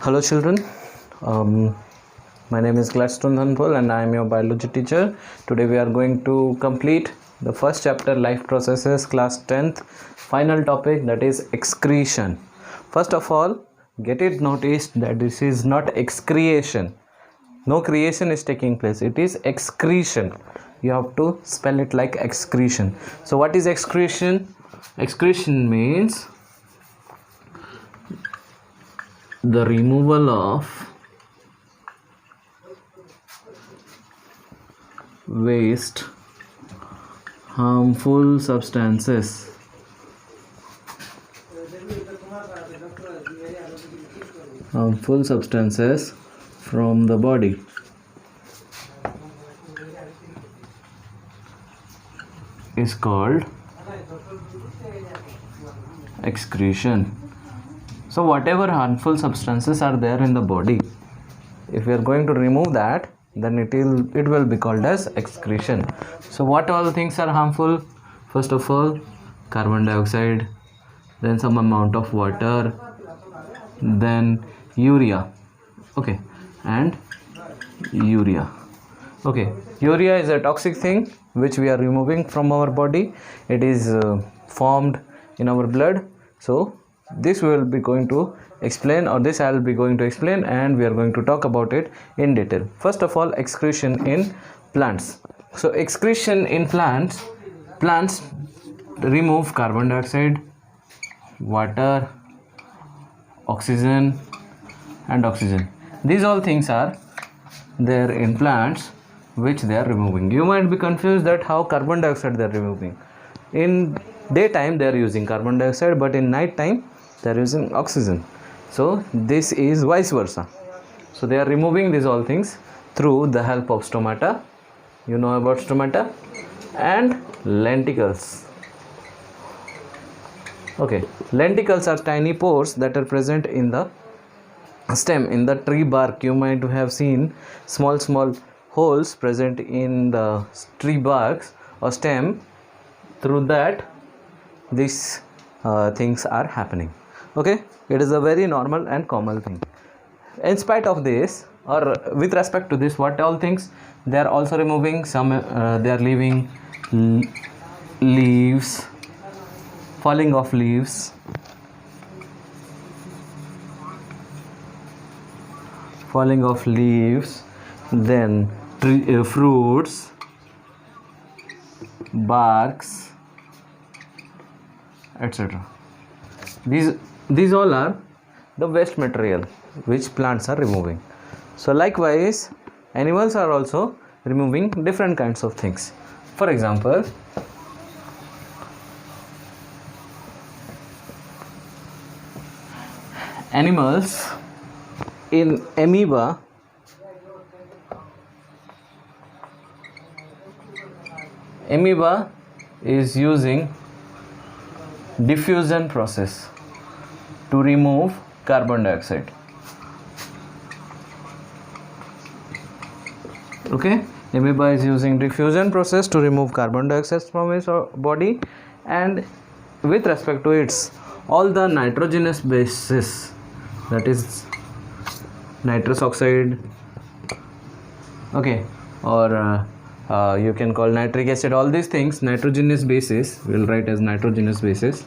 Hello children, um, my name is Gladstone Dhanpal and I am your biology teacher. Today we are going to complete the first chapter, life processes, class 10th, final topic, that is excretion. First of all, get it noticed that this is not excretion. No creation is taking place, it is excretion. You have to spell it like excretion. So what is excretion? Excretion means the removal of waste, harmful substances from the body. Is called excretion. So whatever harmful substances are there in the body, if we are going to remove that, then it will be called as excretion. So what all things are harmful? First of all, carbon dioxide, then some amount of water, then urea. Okay, and urea. Okay, urea is a toxic thing which we are removing from our body. It is formed in our blood. So this we will be going to explain, or this I will be going to explain, and we are going to talk about it in detail. First of all, excretion in plants. So excretion in plants remove carbon dioxide, water, oxygen and oxygen. These all things are there in plants which they are removing. You might be confused that how carbon dioxide they are removing. In daytime they are using carbon dioxide, but in night time they are using oxygen. So this is vice versa. So they are removing these all things through the help of stomata. You know about stomata and lenticles. Okay, lenticles are tiny pores that are present in the stem, in the tree bark. You might have seen small holes present in the tree barks or stem. Through that these things are happening. Okay, it is a very normal and common thing. In spite of this, or with respect to this, what all things they are also removing? Some they are leaving leaves, falling of leaves, then fruits, barks, etc. These all are the waste material which plants are removing. So likewise, animals are also removing different kinds of things. For example, animals in amoeba is using diffusion process to remove carbon dioxide. Okay, amoeba is using diffusion process to remove carbon dioxide from its body, and with respect to its all the nitrogenous bases, that is nitrous oxide, okay, or you can call nitric acid, all these things, nitrogenous bases, we'll write as nitrogenous bases,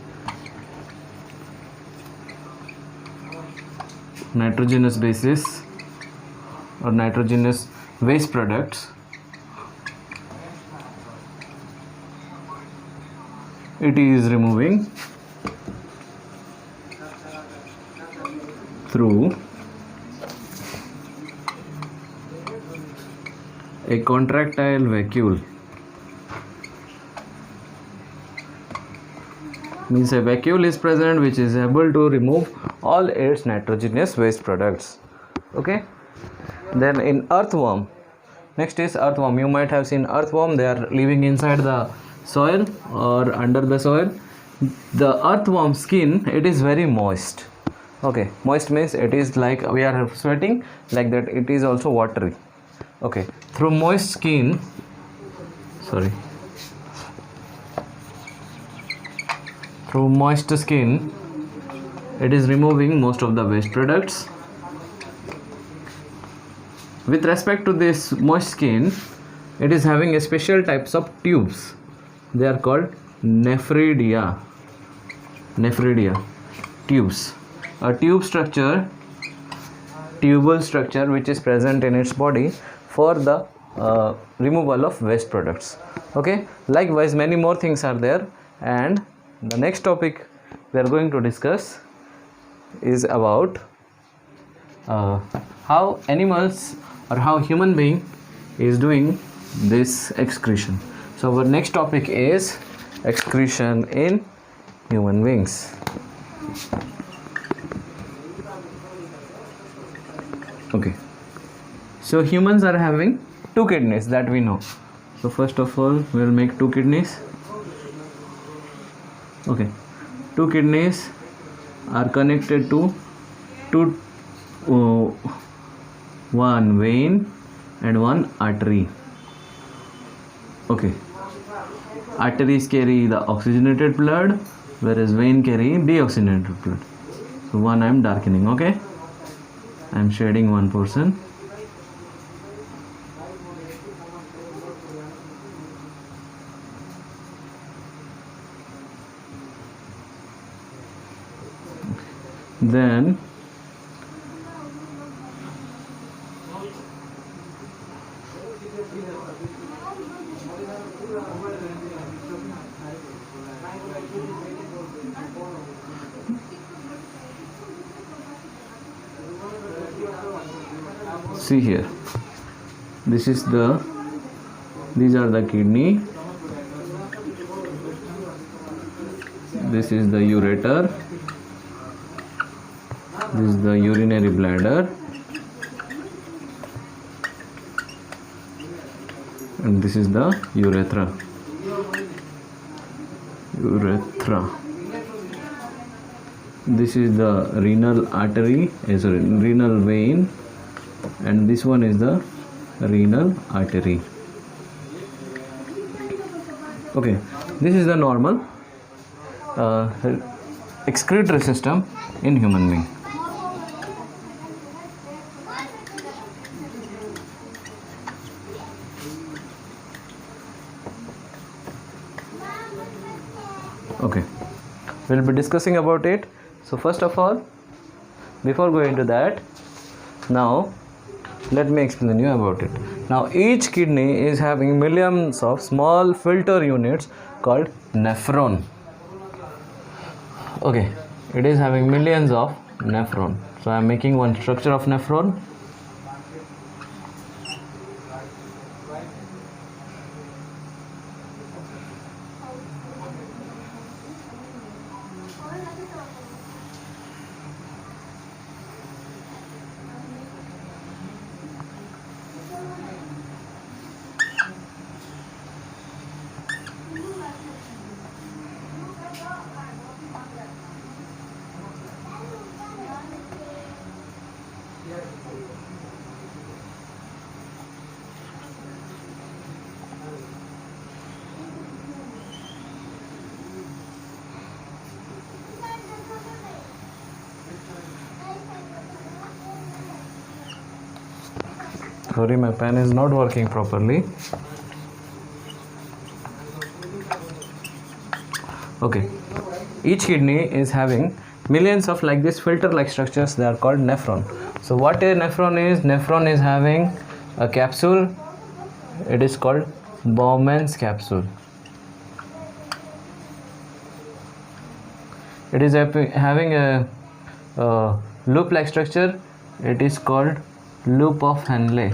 or nitrogenous waste products. It is removing through a contractile vacuole. Means a vacuole is present which is able to remove all its nitrogenous waste products. Okay, then in earthworm, next is earthworm. You might have seen earthworm, they are living inside the soil or under the soil. The earthworm skin, it is very moist. Okay, moist means it is like we are sweating, like that it is also watery. Okay, through moist skin, through moist skin, it is removing most of the waste products. with respect to this moist skin, it is having a special types of tubes. They are called nephridia. Nephridia tubes. A tubal structure which is present in its body for the removal of waste products. Okay, likewise many more things are there, and the next topic we are going to discuss is about how animals or how human being is doing this excretion. So our next topic is excretion in human beings. Okay, so humans are having two kidneys that we know. So first of all we will make two kidneys. Okay, two kidneys are connected to one vein and one artery. Okay, arteries carry the oxygenated blood, whereas vein carry deoxygenated blood. So one I am darkening. Okay, I am shading one portion. Then see here, these are the kidney, this is the ureter, this is the urinary bladder, and this is the urethra. This is the renal artery, renal vein, and this one is the renal artery. Okay, this is the normal excretory system in human being. Okay, we'll be discussing about it. So first of all, before going to that, now let me explain you about it. Now each kidney is having millions of small filter units called nephron. Okay, it is having millions of nephron. So I am making one structure of nephron. Sorry, my pen is not working properly. Okay, each kidney is having millions of like this filter like structures. They are called nephron. So what a nephron is? Nephron is having a capsule. It is called Bowman's capsule. It is having a loop like structure. It is called loop of Henle.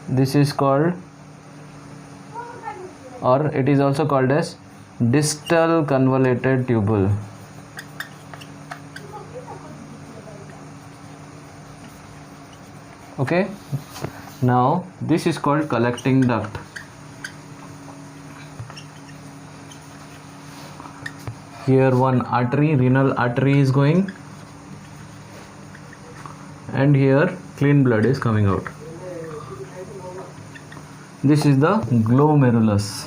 This is called, or it is also called as distal convoluted tubule. Okay, now this is called collecting duct. Here one artery, renal artery is going, and here clean blood is coming out. This is the glomerulus.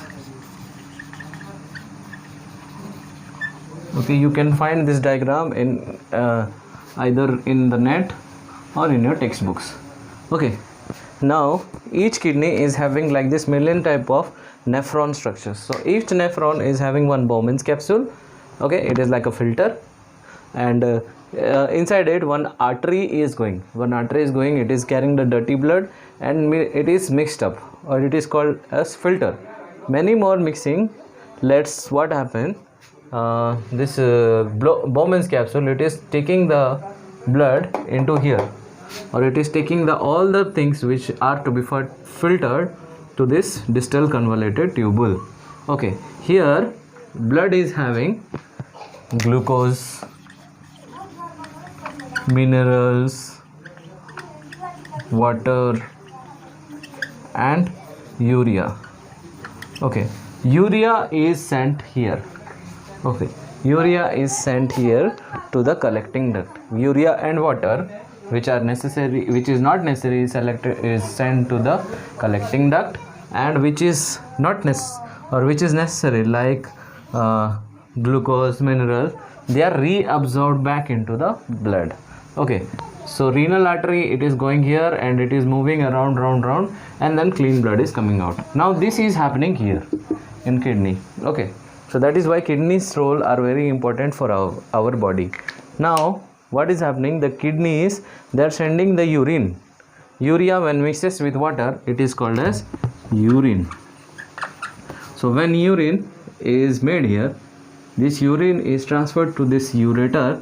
Okay, you can find this diagram in either in the net or in your textbooks. Okay, now each kidney is having like this million type of nephron structures. So each nephron is having one Bowman's capsule. Okay, it is like a filter, and inside it one artery is going. It is carrying the dirty blood, and it is mixed up, or it is called as filter. Many more mixing. Let's what happen. This Bowman's capsule, it is taking the blood into here, or it is taking the all the things which are to be filtered to this distal convoluted tubule. Okay, here blood is having glucose, minerals, water, and urea. Okay, urea is sent here. Okay, urea is sent here to the collecting duct. Urea and water, which are necessary, which is not necessary, is sent to the collecting duct, and which is not necessary, like glucose, mineral, they are reabsorbed back into the blood. Okay, so renal artery, it is going here and it is moving around, round, and then clean blood is coming out. Now this is happening here in kidney. Okay, so that is why kidneys role are very important for our body. Now what is happening, the kidneys, they are sending the urine. Urea, when mixes with water, it is called as urine. So when urine is made here, this urine is transferred to this ureter,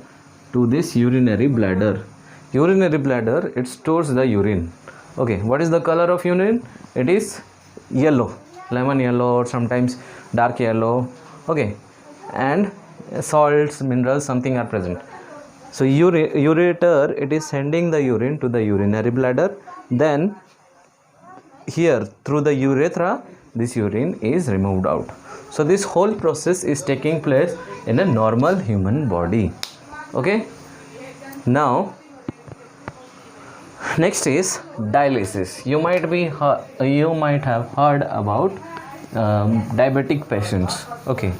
to this urinary bladder. Urinary bladder, it stores the urine. Okay, what is the color of urine? It is yellow, lemon yellow, or sometimes dark yellow. Okay, and salts, minerals, something are present. So ureter, it is sending the urine to the urinary bladder. Then here through the urethra, this urine is removed out. So this whole process is taking place in a normal human body. Okay, now next is dialysis. You might have heard about diabetic patients. Okay,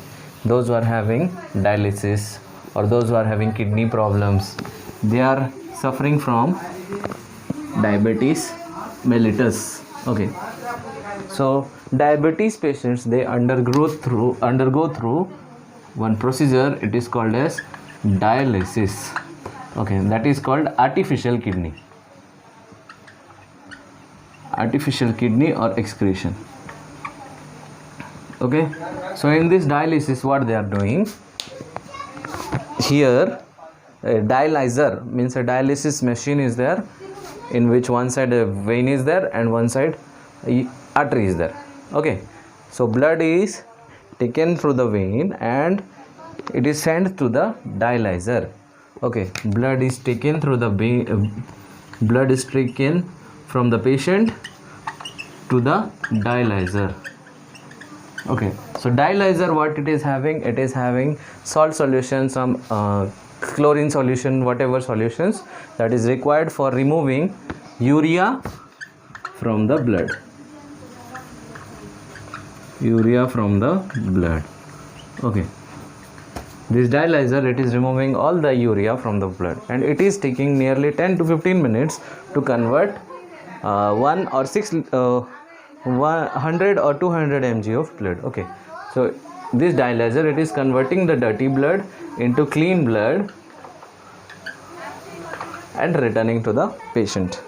those who are having dialysis, or those who are having kidney problems, they are suffering from diabetes mellitus. Okay, so diabetes patients, they undergo through one procedure, it is called as dialysis. Okay, that is called artificial kidney or excretion. Okay, so in this dialysis, what they are doing here, a dialyzer means a dialysis machine is there, in which one side a vein is there and one side artery is there. Okay, so blood is taken through the vein and it is sent to the dialyzer. Okay, blood is taken through the vein, blood is taken from the patient to the dialyzer. Okay, so dialyzer, what it is having, it is having salt solution, some chlorine solution, whatever solutions that is required for removing urea from the blood. Okay, this dialyzer, it is removing all the urea from the blood, and it is taking nearly 10 to 15 minutes to convert 100 or 200 mg of blood. Okay, so this dialyzer, it is converting the dirty blood into clean blood and returning to the patient.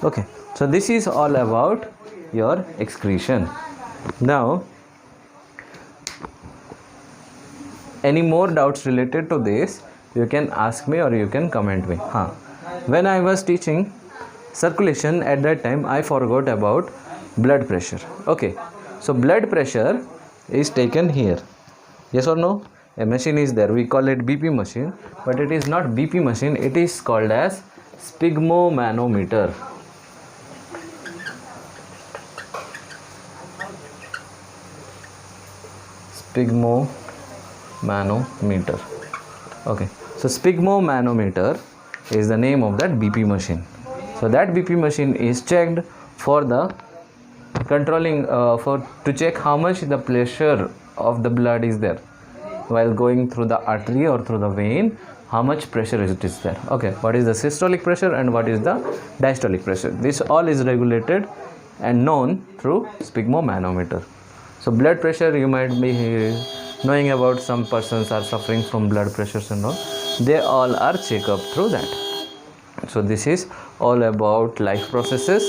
Okay, so this is all about your excretion. Now, any more doubts related to this, you can ask me or you can comment me. When I was teaching circulation, at that time I forgot about blood pressure. Okay, so blood pressure is taken here, yes or no? A machine is there, we call it BP machine, but it is not BP machine, it is called as sphygmomanometer. Sphygmomanometer. Okay, so sphygmomanometer is the name of that BP machine. So that BP machine is checked for the controlling to check how much the pressure of the blood is there while going through the artery or through the vein how much pressure it is there. Okay, what is the systolic pressure and what is the diastolic pressure. This all is regulated and known through sphygmomanometer. So blood pressure, you might be knowing about, some persons are suffering from blood pressures and all, they all are checked up through that. So this is all about life processes,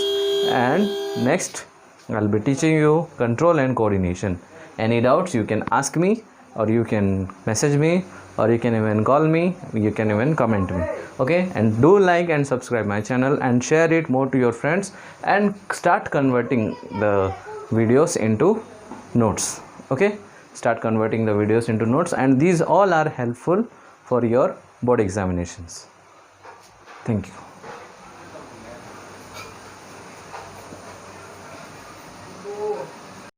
and next I'll be teaching you control and coordination. Any doubts you can ask me, or you can message me, or you can even call me, you can even comment me. Okay, and do like and subscribe my channel and share it more to your friends, and start converting the videos into notes. Okay, start converting the videos into notes, and these all are helpful for your board examinations. Thank you.